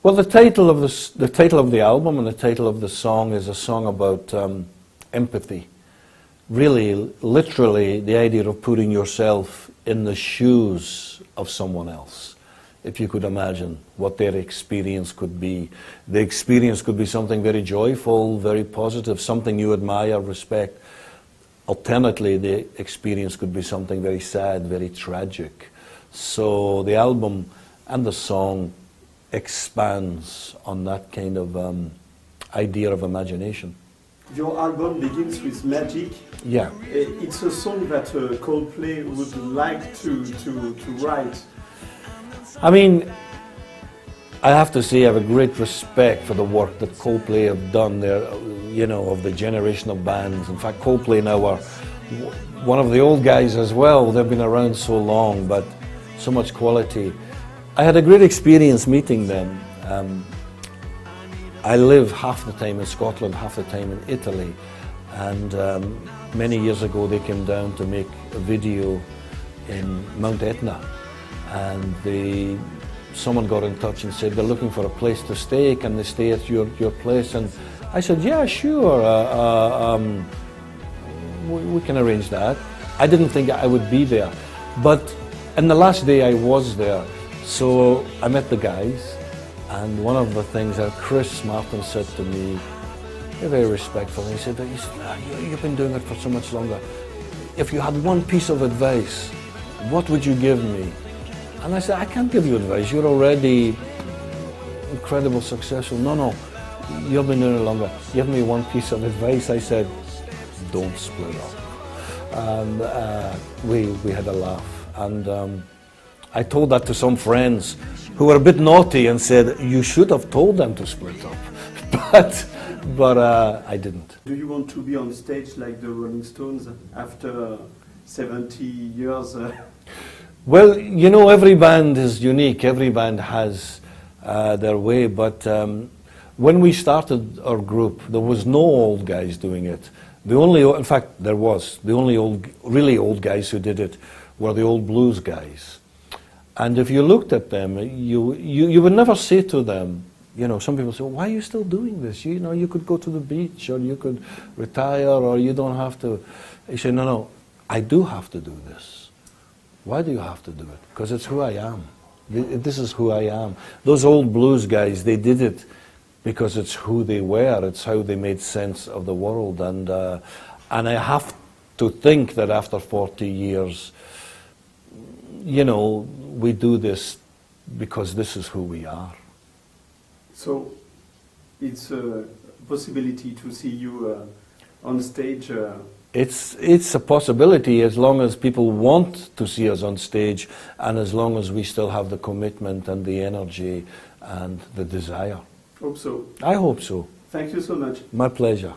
Well, the title of the album and the title of the song is a song about empathy. Really, literally, the idea of putting yourself in the shoes of someone else. If you could imagine what their experience could be. The experience could be something very joyful, very positive, something you admire, respect. Alternately, the experience could be something very sad, very tragic. So the album and the song expands on that kind of idea of imagination. Your album begins with Magic. Yeah. It's a song that Coldplay would like to write. I mean, I have to say I have a great respect for the work that Coldplay have done there, you know, of the generation of bands. In fact, Coldplay now are one of the old guys as well. They've been around so long, but so much quality. I had a great experience meeting them. I live half the time in Scotland, half the time in Italy, and many years ago they came down to make a video in Mount Etna, and someone got in touch and said they're looking for a place to stay. Can they stay at your place? And I said, yeah, sure, we can arrange that. I didn't think I would be there, but in the last day I was there, so I met the guys, and one of the things that Chris Martin said to me, very respectful, he said, you've been doing it for so much longer. If you had one piece of advice, what would you give me? And I said, I can't give you advice, you're already incredible, successful. No, you've been doing it longer. Give me one piece of advice. I said, don't split up. And we had a laugh. And I told that to some friends who were a bit naughty and said, you should have told them to split up. But I didn't. Do you want to be on stage like the Rolling Stones after 70 years? Well, you know, every band is unique. Every band has their way. But when we started our group, there was no old guys doing it. The only, in fact, there was. The only really old guys who did it were the old blues guys. And if you looked at them, you would never say to them, you know, some people say, well, why are you still doing this? You know, you could go to the beach, or you could retire, or you don't have to. You say, no, I do have to do this. Why do you have to do it? Because it's who I am. This is who I am. Those old blues guys, they did it because it's who they were. It's how they made sense of the world. And I have to think that after 40 years, you know, we do this because this is who we are. So it's a possibility to see you on stage? It's a possibility as long as people want to see us on stage, and as long as we still have the commitment and the energy and the desire. Hope so. I hope so. Thank you so much. My pleasure.